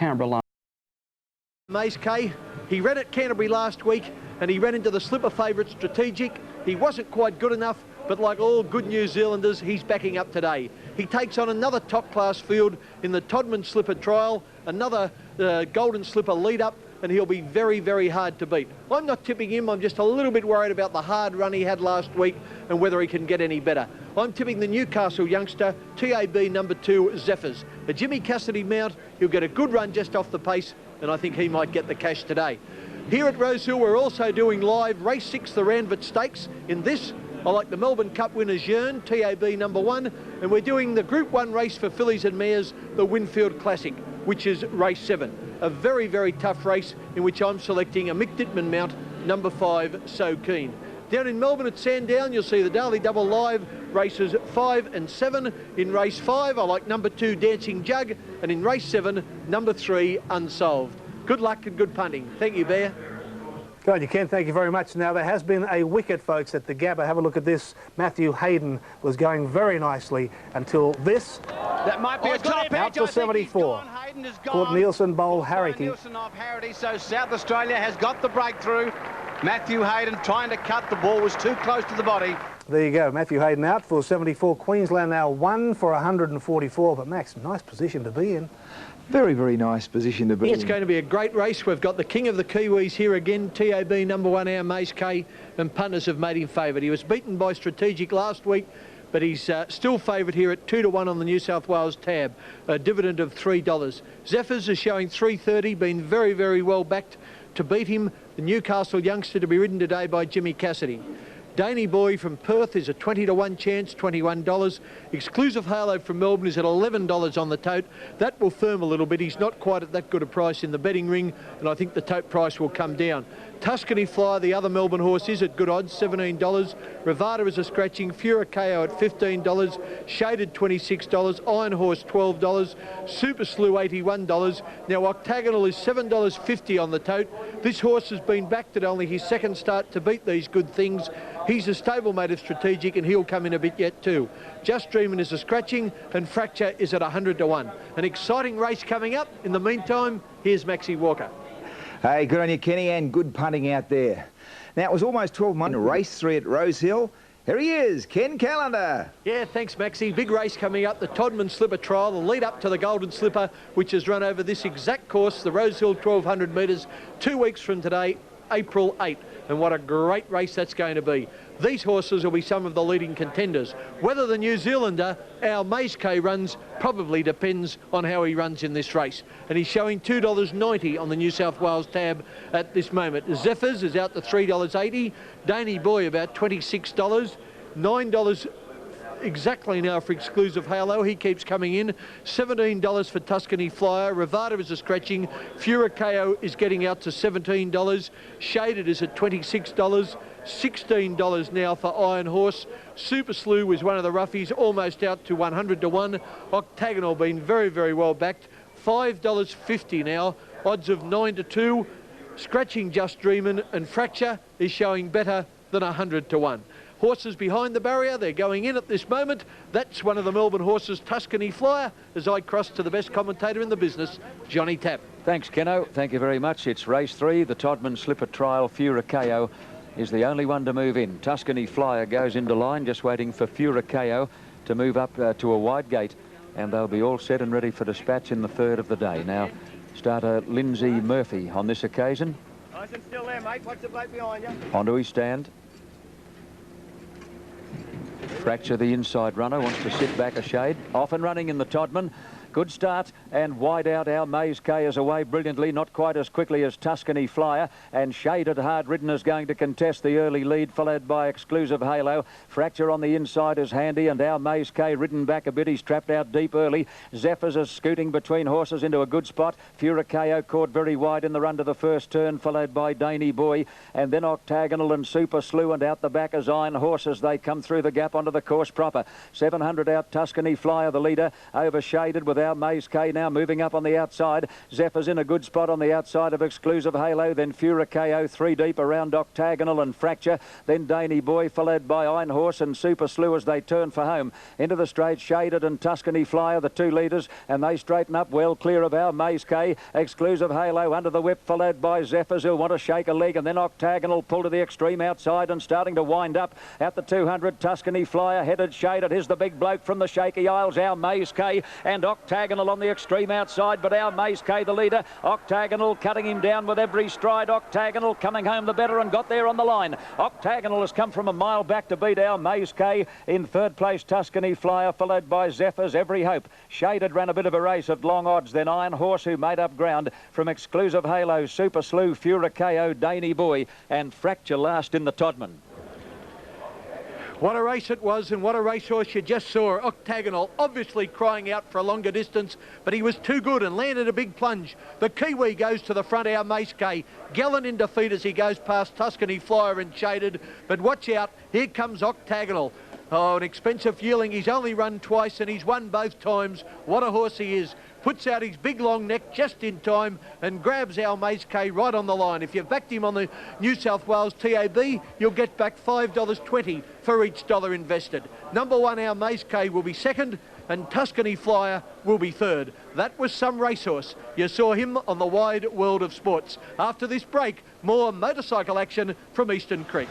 Canberra. Mace K, he ran at Canterbury last week and he ran into the slipper favourite Strategic. He wasn't quite good enough, but like all good New Zealanders, he's backing up today. He takes on another top-class field in the Todman Slipper Trial, another Golden Slipper lead-up, and he'll be very, very hard to beat. I'm not tipping him. I'm just a little bit worried about the hard run he had last week and whether he can get any better. I'm tipping the Newcastle youngster, TAB number 2, Zephyrs. A Jimmy Cassidy mount. He'll get a good run just off the pace, and I think he might get the cash today. Here at Rosehill, we're also doing live race 6, the Randwick Stakes. In this, I like the Melbourne Cup winners Yearn, TAB number 1, and we're doing the Group 1 race for fillies and mares, the Winfield Classic, which is race 7. A very, very tough race in which I'm selecting a Mick Dittman mount, number 5, So Keen. Down in Melbourne at Sandown, you'll see the Daily Double live, races 5 and 7. In race 5, I like number 2, Dancing Jug, and in race 7, number 3, Unsolved. Good luck and good punting. Thank you, Bear. Good on you, Ken. Thank you very much. Now, there has been a wicket, folks, at the Gabba. Have a look at this. Matthew Hayden was going very nicely until this. That might be a top pitch. Out for 74. Port Nielsen bowled Harity. Nielsen off Harity, so South Australia has got the breakthrough. Matthew Hayden trying to cut. The ball was too close to the body. There you go. Matthew Hayden out for 74. Queensland now 1 for 144. But, Max, nice position to be in. Very, very nice position to be in. It's going to be a great race. We've got the king of the Kiwis here again, TAB number 1, our Mace K, and punters have made him favourite. He was beaten by Strategic last week, but he's still favourite here at 2 to 1 on the New South Wales tab, a dividend of $3. Zephyrs is showing 3.30, been very, very well backed to beat him. The Newcastle youngster to be ridden today by Jimmy Cassidy. Danny Boy from Perth is a 20 to 1 chance, $21. Exclusive Halo from Melbourne is at $11 on the tote. That will firm a little bit. He's not quite at that good a price in the betting ring, and I think the tote price will come down. Tuscany Flyer, the other Melbourne horse, is at good odds, $17. Rivada is a scratching. Furacao at $15. Shaded, $26. Iron Horse, $12. Super Slew, $81. Now, Octagonal is $7.50 on the tote. This horse has been backed at only his second start to beat these good things. He's a stablemate of Strategic, and he'll come in a bit yet too. Just Dreamin' is a scratching, and Fracture is at 100 to 1. An exciting race coming up. In the meantime, here's Maxie Walker. Hey, good on you, Kenny, and good punting out there. Now, it was almost 12 months in race 3 at Rosehill. Here he is, Ken Callender. Yeah, thanks, Maxie. Big race coming up, the Todman Slipper Trial, the lead up to the Golden Slipper, which has run over this exact course, the Rosehill 1200 metres, 2 weeks from today, April 8. And what a great race that's going to be. These horses will be some of the leading contenders. Whether the New Zealander, our Mace K, runs probably depends on how he runs in this race. And he's showing $2.90 on the New South Wales tab at this moment. Zephyrs is out to $3.80. Danny Boy about $26. $9 exactly now for Exclusive Halo. He keeps coming in. $17 for Tuscany Flyer. Rivada is a scratching. Furacao is getting out to $17. Shaded is at $26. $16 now for Iron Horse. Super Slew is one of the roughies, almost out to 100 to 1. Octagonal been very, very well backed. $5.50 now. Odds of 9 to 2. Scratching Just Dreamin' and Fracture is showing better than 100 to 1. Horses behind the barrier, they're going in at this moment. That's one of the Melbourne horses, Tuscany Flyer, as I cross to the best commentator in the business, Johnny Tapp. Thanks, Keno. Thank you very much. It's race 3, the Todman Slipper Trial. Furacao is the only one to move in. Tuscany Flyer goes into line, just waiting for Furacao to move up to a wide gate, and they'll be all set and ready for dispatch in the 3rd of the day. Now, starter Lindsay Murphy on this occasion. Nice and still there, mate. Watch the bloke behind you. Onto his stand. Fracture, the inside runner, wants to sit back a shade. Off and running in the Todman. Good start, and wide out our Maze K is away brilliantly, not quite as quickly as Tuscany Flyer, and Shaded Hard Ridden is going to contest the early lead, followed by Exclusive Halo. Fracture on the inside is handy, and our Maze K ridden back a bit. He's trapped out deep early. Zephyrs is scooting between horses into a good spot. Furacao caught very wide in the run to the first turn, followed by Daney Boy, and then Octagonal and Super Slew, and out the back as Iron Horses. They come through the gap onto the course proper. 700 out, Tuscany Flyer, the leader, over Shaded with our Maze K now moving up on the outside. Zephyr's in a good spot on the outside of Exclusive Halo, then Furicao 3 deep around Octagonal and Fracture, then Daney Boy followed by Iron Horse and Super Slew as they turn for home. Into the straight, Shaded and Tuscany Flyer, the 2 leaders, and they straighten up well clear of our Maze K. Exclusive Halo under the whip followed by Zephyrs who'll want to shake a leg, and then Octagonal pull to the extreme outside and starting to wind up at the 200. Tuscany Flyer headed Shaded. Here's the big bloke from the Shaky Isles, our Maze K, and Octagonal on the extreme outside, but our Maze K the leader. Octagonal cutting him down with every stride. Octagonal coming home the better and got there on the line. Octagonal has come from a mile back to beat our Maze K. In third place, Tuscany Flyer followed by Zephyrs Every Hope. Shaded ran a bit of a race at long odds, then Iron Horse who made up ground from Exclusive Halo, Super Slew, Furicao, Daney Boy and Fracture last in the Todman. What a race it was, and what a racehorse you just saw. Octagonal obviously crying out for a longer distance, but he was too good and landed a big plunge. The Kiwi goes to the front, our Mace K. Gallant in defeat as he goes past Tuscany Flyer and Shaded. But watch out, here comes Octagonal. Oh, an expensive yearling. He's only run twice and he's won both times. What a horse he is. Puts out his big long neck just in time and grabs our Maze K right on the line. If you've backed him on the New South Wales TAB, you'll get back $5.20 for each dollar invested. Number 1, our Maze K, will be second and Tuscany Flyer will be third. That was some racehorse. You saw him on the wide world of sports. After this break, more motorcycle action from Eastern Creek.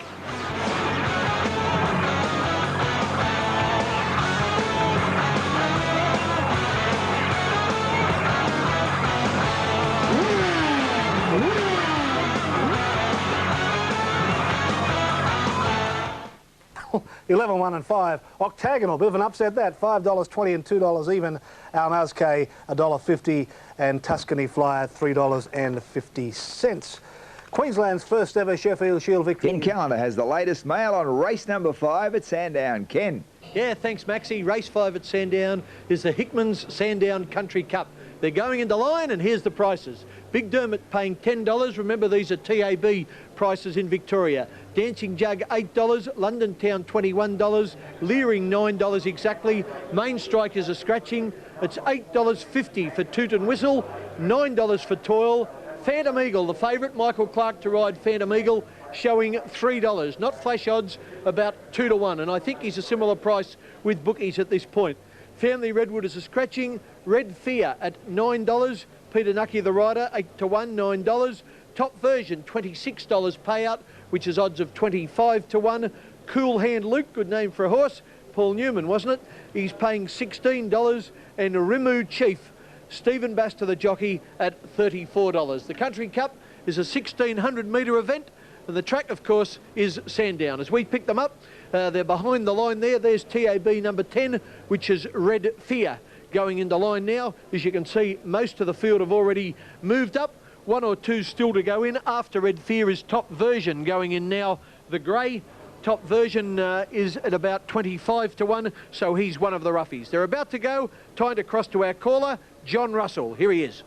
$11, 1 and 5. Octagonal, bit of an upset that. $5.20 and $2 even. Our Maze K, $1.50 and Tuscany Flyer, $3.50. Queensland's first ever Sheffield Shield victory. Ken Callender has the latest mail on race number 5 at Sandown. Ken. Yeah, thanks, Maxie. Race 5 at Sandown is the Hickman's Sandown Country Cup. They're going into line, and here's the prices. Big Dermot paying $10. Remember, these are TAB prices in Victoria. Dancing Jug, $8. London Town, $21. Leering, $9 exactly. Main Strike is a scratching. It's $8.50 for Toot and Whistle, $9 for Toil. Phantom Eagle, the favourite, Michael Clark to ride Phantom Eagle, showing $3. Not flash odds, about 2 to 1. And I think he's a similar price with bookies at this point. Family Redwood is a scratching. Red Fear at $9. Peter Nucky the rider, 8 to 1, $9. Top Version, $26 payout, which is odds of 25 to 1. Cool Hand Luke, good name for a horse. Paul Newman, wasn't it? He's paying $16. And Rimu Chief, Stephen Baster the jockey, at $34. The Country Cup is a 1,600 metre event. And the track, of course, is Sandown. As we pick them up, they're behind the line there. There's TAB number 10, which is Red Fear, going into line now. As you can see, most of the field have already moved up. 1 or 2 still to go in. After Red Fear is Top Version going in now. The grey Top Version is at about 25 to 1, so he's one of the roughies. They're about to go. Time to cross to our caller, John Russell. Here he is.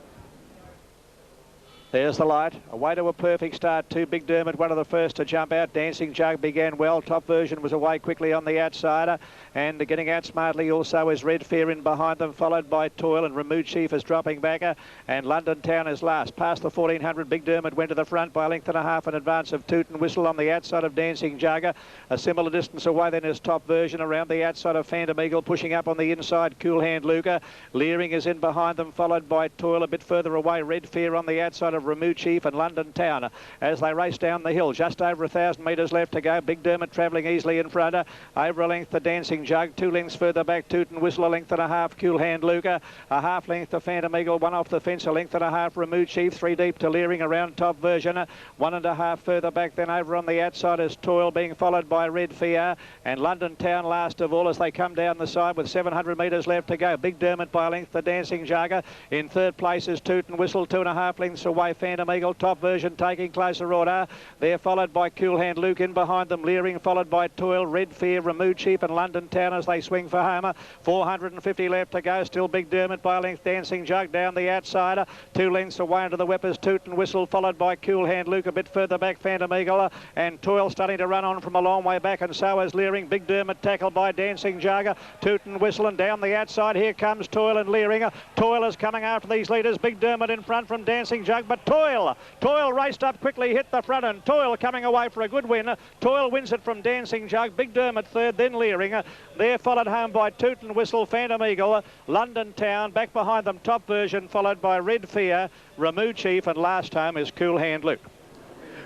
There's the light. Away to a perfect start. 2 Big Dermot, one of the first to jump out. Dancing Jug began well. Top Version was away quickly on the outsider. And getting out smartly also is Red Fear in behind them, followed by Toil, and Remove Chief is dropping back. And London Town is last. Past the 1400, Big Dermot went to the front by a length and a half in advance of Toot and Whistle on the outside of Dancing Jugger. A similar distance away then is Top Version around the outside of Phantom Eagle, pushing up on the inside, Cool Hand Luca. Leering is in behind them, followed by Toil. A bit further away, Red Fear on the outside of Remove Chief and London Town as they race down the hill. Just over 1,000 metres left to go. Big Dermot travelling easily in front. Over a length, the Dancing Jug. 2 lengths further back, Toot and Whistle. A length and a half, Cool Hand Luca. A half length to Phantom Eagle. 1 off the fence. A length and a half, Remove Chief. 3 deep to Leering around Top Version. 1.5 further back. Then over on the outside is Toil, being followed by Red Fear and London Town last of all as they come down the side with 700 metres left to go. Big Dermot by a length, the Dancing Jugger. In third place is Toot and Whistle. 2.5 lengths away, by Phantom Eagle. Top Version taking closer order. They're followed by Cool Hand Luke in behind them. Leering followed by Toil, Red Fear, Remove Chief and London Town as they swing for home. 450 left to go. Still Big Dermot by a length. Dancing Jug down the outside. 2 lengths away into the Whippers. Toot and Whistle followed by Cool Hand Luke a bit further back. Phantom Eagle and Toil starting to run on from a long way back, and so is Leering. Big Dermot tackled by Dancing Jug. Toot and Whistle and down the outside. Here comes Toil and Leering. Toil is coming after these leaders. Big Dermot in front from Dancing Jug, but Toil raced up quickly, hit the front, and Toil coming away for a good win. Toil wins it from Dancing Jug. Big Dermot third, then Leering. They're followed home by Toot and Whistle, Phantom Eagle, London Town. Back behind them, Top Version, followed by Red Fear, Remove Chief, and last home is Cool Hand Luke.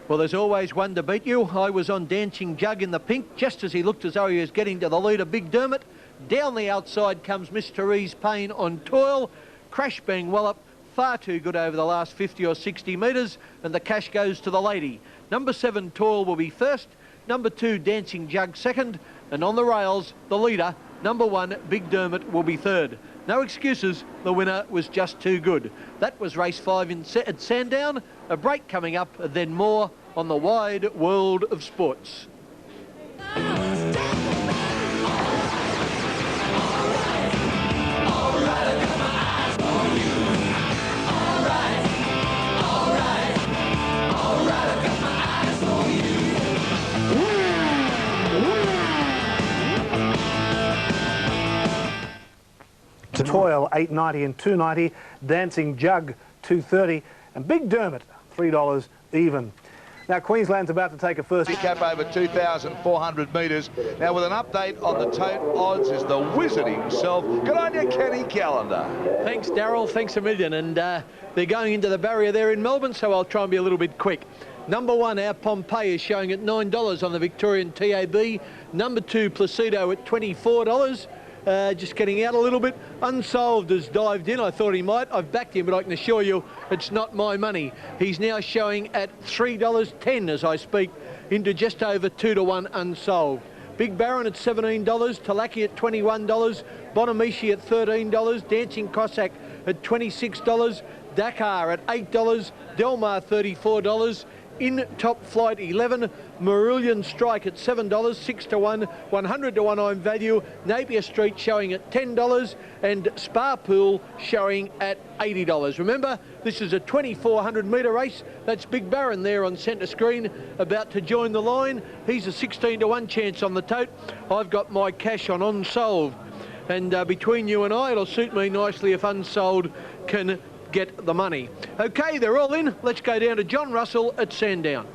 Well, there's always one to beat you. I was on Dancing Jug in the pink, just as he looked as though he was getting to the leader, Big Dermot. Down the outside comes Mr. Ease Payne on Toil. Crash Bang Wallop, far too good over the last 50 or 60 metres, and the cash goes to the lady. Number 7, Toil, will be first. Number 2, Dancing Jug second. And on the rails, the leader, number 1, Big Dermot, will be third. No excuses, the winner was just too good. That was race 5 at Sandown. A break coming up, then more on the wide world of sports. Toil $8.90 and $2.90, Dancing Jug $2.30, and Big Dermot $3 even. Now Queensland's about to take a first cap over 2,400 metres. Now with an update on the tote odds is the wizard himself. Good on you, Kenny Callender. Thanks, Daryl. Thanks a million. And they're going into the barrier there in Melbourne, so I'll try and be a little bit quick. Number 1, our Pompeii, is showing at $9 on the Victorian TAB. Number 2, Placido at $24. Just getting out a little bit. Unsolved has dived in. I thought he might. I've backed him, but I can assure you it's not my money. He's now showing at $3.10 as I speak, into just over 2-1 Unsolved. Big Baron at $17, Talaki at $21, Bonamici at $13, Dancing Cossack at $26, Dakar at $8, Delmar $34, In Top Flight 11, Marillion Strike at $7, 6-1, 100-1 I'm value, Napier Street showing at $10, and Spa Pool showing at $80. Remember, this is a 2,400 metre race. That's Big Baron there on centre screen, about to join the line. He's a 16-1 chance on the tote. I've got my cash on Unsolved. And between you and I, it'll suit me nicely if Unsold can get the money. Okay, they're all in. Let's go down to John Russell at Sandown.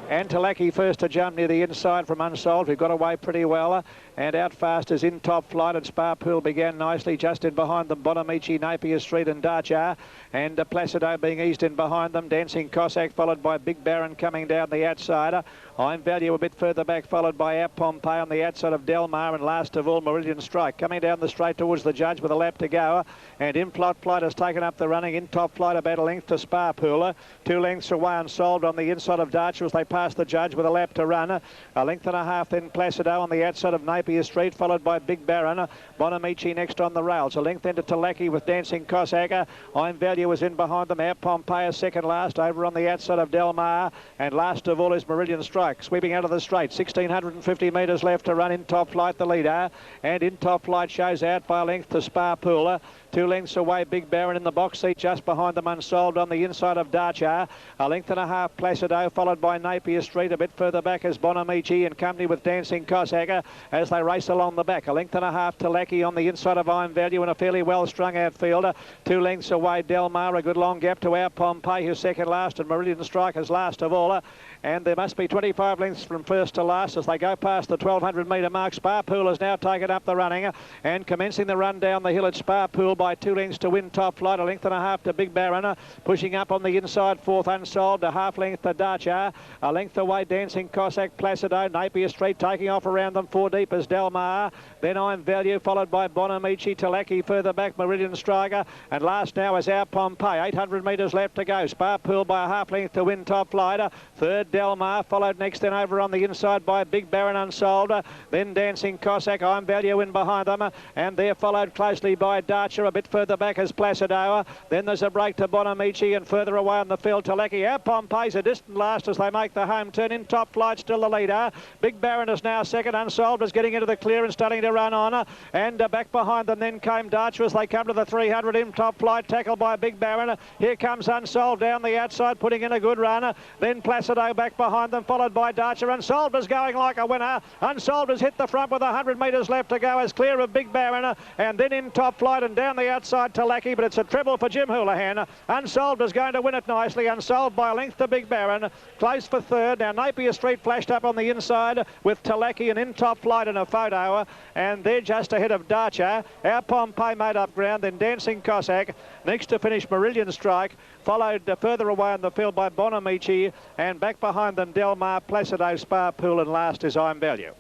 Antalaki first to jump near the inside from Unsolved, who got away pretty well. And out fast is In Top Flight, and Spa Pool began nicely. Just in behind them, Bonamici, Napier Street and Darchar. And Placido being eased in behind them. Dancing Cossack followed by Big Baron coming down the outside. I'm Value a bit further back, followed by our Pompeii on the outside of Delmar, and last of all Marillion Strike. Coming down the straight towards the judge with a lap to go. And In Top Flight has taken up the running. In Top Flight about a length to Spa Pool. 2 lengths away Unsolved on the inside of Darchar as they pass the judge with a lap to run. A length and a half then Placido on the outside of Napier Street, followed by Big Baron. Bonamici next on the rails. A length into Talaki with Dancing Cossack. I'm Value is in behind them. Our Pompeii second last over on the outside of Delmar. And last of all is Marillion Strike, sweeping out of the straight. 1,650 metres left to run. In Top Flight the leader. And In Top Flight shows out by a length to Spa Pool. 2 lengths away Big Baron in the box seat just behind them Unsolved on the inside of Darchar. A length and a half Placido, followed by Napier Street. A bit further back is Bonamici in company with Dancing Cossack as they race along the back. A length and a half to Lackey on the inside of I'm Value in a fairly well strung outfield. 2 lengths away Delmar, a good long gap to our Pompeii, who's second last, and Marillion Strike is last of all. And there must be 25 lengths from first to last as they go past the 1,200 metre mark. Spa Pool has now taken up the running and commencing the run down the hill at Spa Pool by 2 lengths to Win Top Flight. A length and a half to Big Baron, pushing up on the inside, fourth Unsolved. A half length to Darchar. A length away Dancing Cossack, Placido, Napier Street taking off around them. 4 deep is Delmar. Then I'm Value, followed by Bonamici, Talaki further back, Marillion Striker, and last now is our Pompeii. 800 metres left to go. Spa Pool by a half length to Win Top Flight. Third Delmar, followed next then over on the inside by Big Baron Unsolved. Then Dancing Cossack, I'm Value in behind them, and they're followed closely by Darchar. bit further back as Placido. Then there's a break to Bonamici, and further away on the field to Lecky. Our Pompey's a distant last as they make the home turn. In top flight, still the leader. Big Baron is now second. Unsolved is getting into the clear and starting to run on. And back behind them then came Darcher as they come to the 300 in top flight, tackled by Big Baron. Here comes Unsolved down the outside, putting in a good run. Then Placido back behind them, followed by Darcher. Unsolved is going like a winner. Unsolved has hit the front with 100 metres left to go, as clear of Big Baron, and then in top flight and down the outside to Lackey, but it's a treble for Jim Houlihan. Unsolved is going to win it nicely. Unsolved by a length to Big Baron, close for third. Now Napier Street flashed up on the inside with Talaki and in top flight in a photo, and they're just ahead of Darcher. Our Pompey made up ground, then Dancing Cossack. Next to finish Marillion Strike, followed further away on the field by Bonamici, and back behind them Del Mar, Placido, Spa Pool, and last is I'm Value.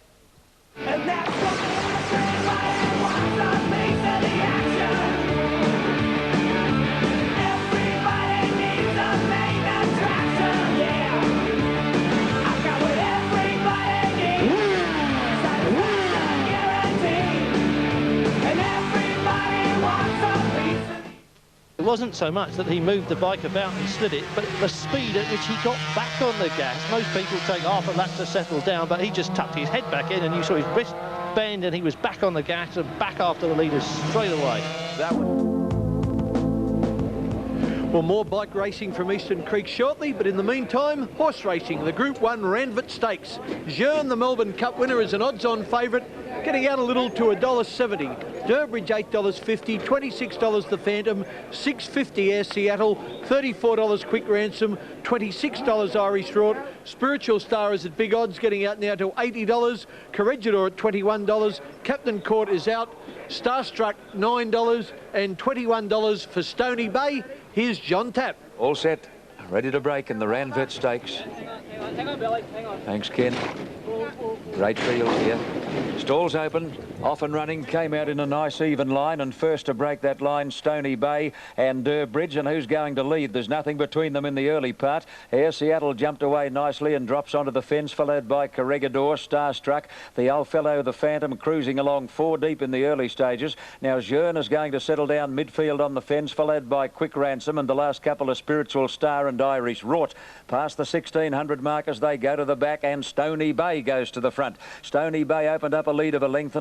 And that's the action. Everybody needs a main attraction, yeah. I got what everybody needs. Satisfaction guaranteed. And everybody wants a piece of... It wasn't so much that he moved the bike about and slid it, but the speed at which he got back on the gas. Most people take half a lap to settle down, but he just tucked his head back in and you saw his wrist bend and he was back on the gas and back after the leaders straight away. That one. Well, more bike racing from Eastern Creek shortly, but in the meantime, horse racing, the Group 1 Randwick Stakes. Jeune, the Melbourne Cup winner, is an odds-on favourite, getting out a little to $1.70. Durbridge $8.50, $26 the Phantom, $6.50 Air Seattle, $34 Quick Ransom, $26 Irish Rort. Spiritual Star is at big odds, getting out now to $80. Corregidor at $21. Captain Court is out. Starstruck $9 and $21 for Stony Bay. Here's John Tapp. All set, ready to break in the Randwick Stakes. Hang on, Billy, hang on. Thanks, Ken. Great field here. Stalls open, off and running, came out in a nice even line, and first to break that line, Stony Bay and Durbridge. And who's going to lead? There's nothing between them in the early part. Air Seattle jumped away nicely and drops onto the fence, followed by Corregidor, Starstruck. The old fellow, the Phantom, cruising along 4 deep in the early stages. Now Jeune is going to settle down midfield on the fence, followed by Quick Ransom, and the last couple of Spiritual Star and Irish Rort. Past the 1600 mark as they go to the back, and Stony Bay goes to the front. Stony Bay opened up a lead of 1.5 lengths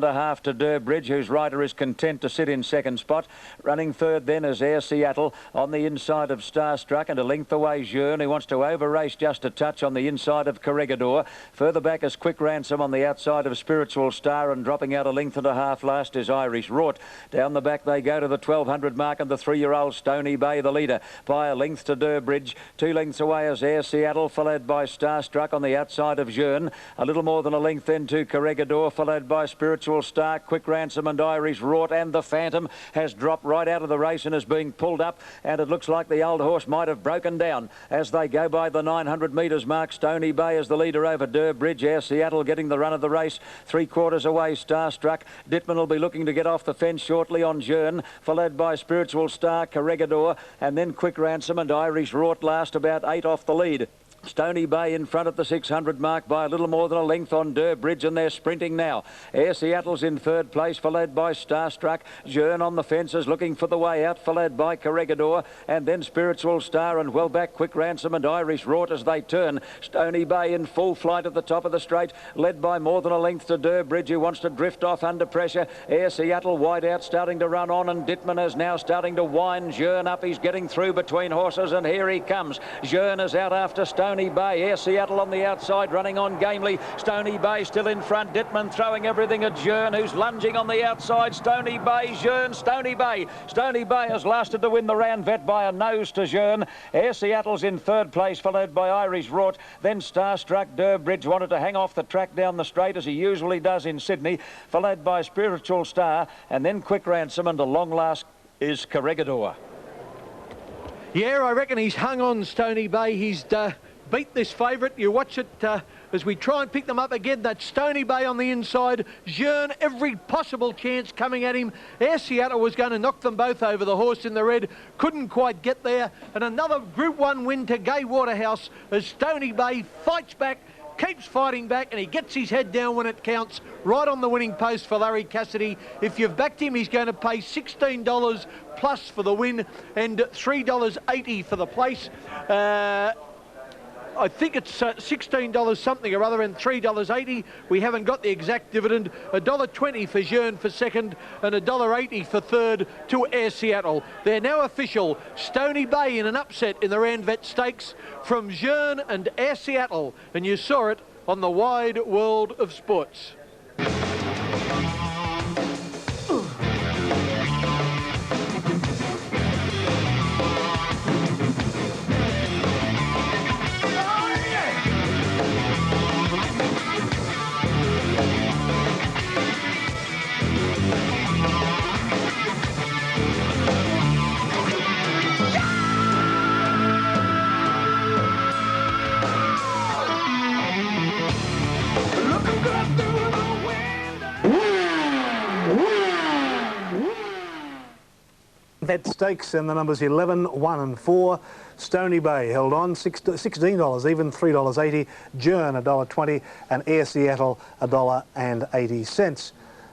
to Durbridge, whose rider is content to sit in second spot. Running third then is Air Seattle on the inside of Starstruck, and 1 length away Jeune, who wants to over-race just a touch on the inside of Corregidor. Further back is Quick Ransom on the outside of Spiritual Star, and dropping out 1.5 lengths last is Irish Rort. Down the back they go to the 1200 mark, and the 3-year-old Stony Bay the leader by 1 length to Durbridge. 2 lengths away is Air Seattle, followed by Starstruck on the outside of Jeune. A little more than 1 length then to Corregidor, followed by Spiritual Star, Quick Ransom and Irish Rort, and the Phantom has dropped right out of the race and is being pulled up, and it looks like the old horse might have broken down as they go by the 900 metres mark. Stony Bay is the leader over Durbridge. Air Seattle getting the run of the race, 3/4 away Starstruck. Dittman will be looking to get off the fence shortly on Jeune, followed by Spiritual Star, Corregidor, and then Quick Ransom and Irish Rort last, about 8 off the lead. Stony Bay in front at the 600 mark by a little more than 1 length on Durbridge, and they're sprinting now. Air Seattle's in third place, followed by Starstruck. Jeune on the fences looking for the way out, followed by Corregidor, and then Spiritual Star, and well back Quick Ransom and Irish Rort as they turn. Stony Bay in full flight at the top of the straight, led by more than 1 length to Durbridge, who wants to drift off under pressure. Air Seattle wide out, starting to run on, and Dittman is now starting to wind Jeune up. He's getting through between horses, and here he comes. Jeune is out after Stony Bay. Air Seattle on the outside, running on gamely. Stony Bay still in front. Dittman throwing everything at Jeune, who's lunging on the outside. Stony Bay, Jeune, Stony Bay. Stony Bay has lasted to win the Randwick by a nose to Jeune. Air Seattle's in third place, followed by Irish Rort. Then Starstruck. Durbridge wanted to hang off the track down the straight, as he usually does in Sydney, followed by Spiritual Star, and then Quick Ransom, and a long last is Corregidor. Yeah, I reckon he's hung on, Stony Bay. He's beat this favourite. You watch it as we try and pick them up again. That's Stony Bay on the inside. Jeune, every possible chance coming at him. Air Seattle was going to knock them both over. The horse in the red couldn't quite get there. And another Group 1 win to Gay Waterhouse as Stony Bay fights back, keeps fighting back, and he gets his head down when it counts, right on the winning post for Larry Cassidy. If you've backed him, he's going to pay $16 plus for the win and $3.80 for the place. I think it's $16 something or other and $3.80. We haven't got the exact dividend. $1.20 for Jearn for second and $1.80 for third to Air Seattle. They're now official. Stony Bay in an upset in the Randvet Stakes from Jearn and Air Seattle. And you saw it on the Wide World of Sports. That Stakes and the numbers 11, 1 and 4. Stony Bay held on, $16 even, $3.80. Jearn, $1.20, and Air Seattle, $1.80.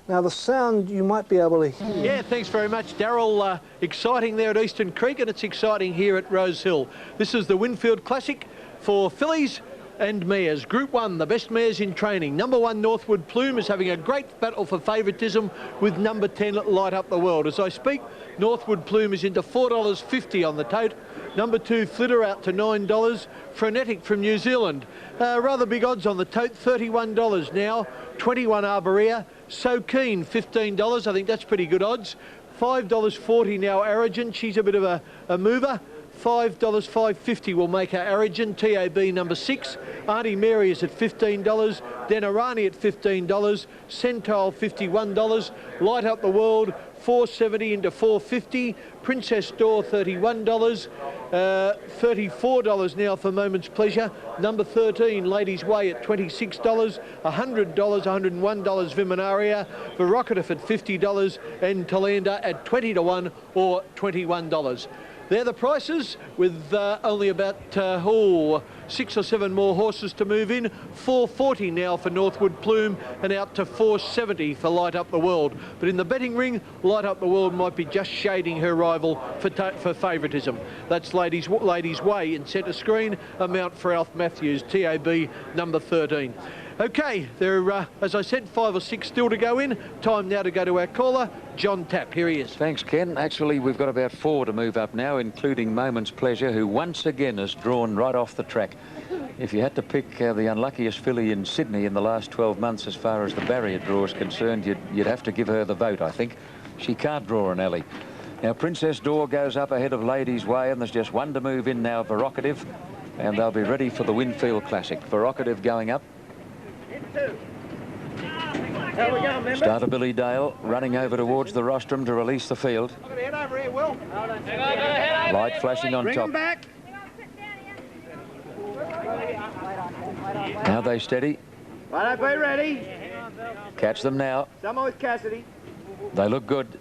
Now the sound you might be able to hear. Yeah, thanks very much, Darryl. Exciting there at Eastern Creek, and it's exciting here at Rose Hill. This is the Winfield Classic for fillies and mares. Group 1, the best mares in training. Number 1, Northwood Plume, is having a great battle for favouritism with number 10, Light Up the World. As I speak, Northwood Plume is into $4.50 on the tote. Number 2, Flitter, out to $9. Frenetic from New Zealand. Rather big odds on the tote, $31 now. 21 Arborea. So Keen, $15. I think that's pretty good odds. $5.40 now Origin. She's a bit of a mover. $5.50 will make her Origin. TAB number 6. Auntie Mary is at $15. Denarani at $15. Centile $51. Light Up the World $4.70 into $4.50. Princess Door $31. $34 now for Moment's Pleasure. Number 13, Ladies Way at $26. $100, $101 Viminaria. Verocative at $50 and Talander at 20 to 1 or $21. They're the prices, with only about 6 or 7 more horses to move in. $4.40 now for Northwood Plume and out to $4.70 for Light Up the World. But in the betting ring, Light Up the World might be just shading her rival for favouritism. That's Ladies Way in centre screen, amount for Alf Matthews, TAB number 13. Okay, there are, as I said, 5 or 6 still to go in. Time now to go to our caller, John Tapp. Here he is. Thanks, Ken. Actually, we've got about 4 to move up now, including Moment's Pleasure, who once again has drawn right off the track. If you had to pick the unluckiest filly in Sydney in the last 12 months as far as the barrier draw is concerned, you'd have to give her the vote, I think. She can't draw an alley. Now, Princess Door goes up ahead of Ladies Way, and there's just 1 to move in now, Verocative, and they'll be ready for the Winfield Classic. Verocative going up. Starter Billy Dale running over towards the rostrum to release the field. Light flashing on top. Now they steady. Right, be ready. Catch them now. Someone with Cassidy. They look good.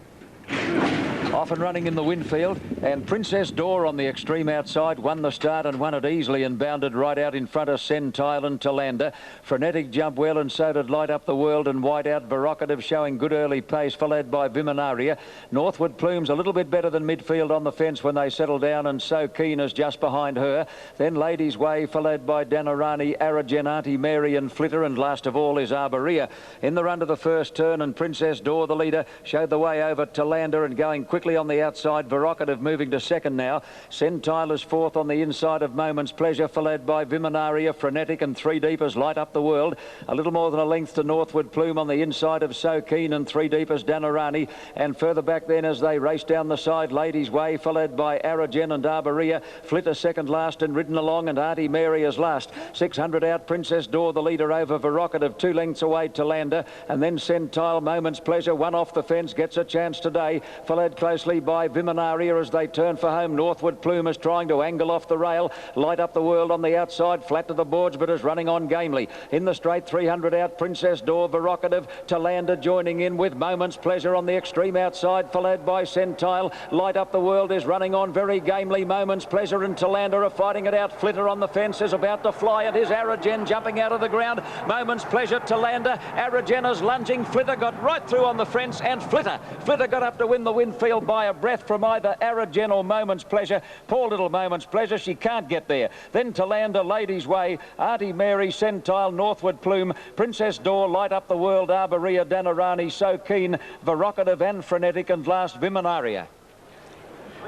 Off and running in the Winfield, and Princess Door on the extreme outside won the start and won it easily and bounded right out in front of Centile and Talander. Frenetic jumped well, and so did Light Up the World and White Out. Verocative showing good early pace, followed by Viminaria. Northwood Plume's a little bit better than midfield on the fence when they settle down, and So Keen is just behind her. Then Ladies Way, followed by Danarani, Aragen, Auntie Mary and Flitter, and last of all is Arborea. In the run to the first turn, and Princess Door, the leader, showed the way over Talander and going quickly on the outside. Verocative moving to second now. Centile is fourth on the inside of Moment's Pleasure, followed by Viminaria, Frenetic, and 3 deep as Light Up the World. A little more than a length to Northwood Plume on the inside of So Keen, and 3 deep as Danarani. And further back then as they race down the side, Ladies Way, followed by Aragen and Arborea. Flitter second last and ridden along, and Auntie Mary is last. 600 out, Princess Door, the leader over Verocative, 2 lengths away Talander, and then Centile, Moment's Pleasure, 1 off the fence, gets a chance today, followed close closely by Viminaria as they turn for home. Northwood Plume is trying to angle off the rail. Light Up the World on the outside, flat to the boards, but is running on gamely. In the straight, 300 out, Princess Door, Voracative, Talander joining in with Moment's Pleasure on the extreme outside, followed by Centile. Light Up the World is running on very gamely. Moment's Pleasure and Talander are fighting it out. Flitter on the fence is about to fly. It is Aragen jumping out of the ground. Moment's Pleasure, Talander. Aragen is lunging. Flitter got right through on the fence, and Flitter got up to win the Winfield by a breath from either Aragen or Moment's Pleasure. Poor little Moment's Pleasure, she can't get there. Then Talander, Ladies Way, Auntie Mary, Centile, Northwood Plume, Princess Door, Light Up the World, Arborea, Danarani, So Keen, Voracative and Frenetic, and last Viminaria.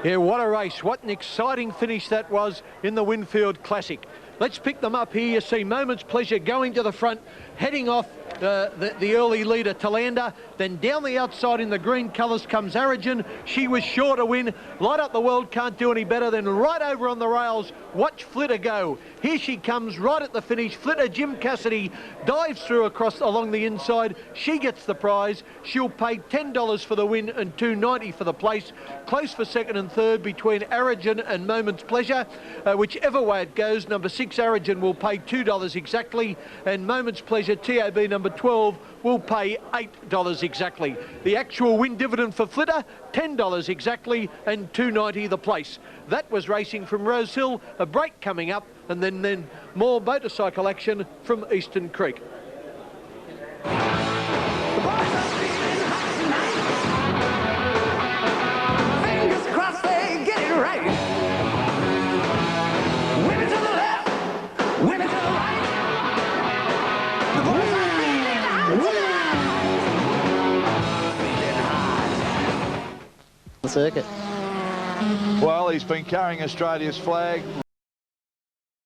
Yeah, what a race. What an exciting finish that was in the Winfield Classic. Let's pick them up here. You see Moment's Pleasure going to the front, heading off the early leader, Talander. Then down the outside in the green colours comes Aragen. She was sure to win. Light Up the World can't do any better. Then right over on the rails, watch Flitter go. Here she comes right at the finish. Flitter, Jim Cassidy, dives through along the inside. She gets the prize. She'll pay $10 for the win and $2.90 for the place. Close for second and third between Aragen and Moment's Pleasure. Whichever way it goes, number 6 Aragen will pay $2 exactly, and Moment's Pleasure, TAB number 12, will pay $8 exactly. The actual win dividend for Flitter, $10 exactly, and $2.90 the place. That was racing from Rosehill. A break coming up, and then more motorcycle action from Eastern Creek. Fingers crossed they get it right. Women to the left, women to the right. The boys are feeling hot. The circuit. Well, he's been carrying Australia's flag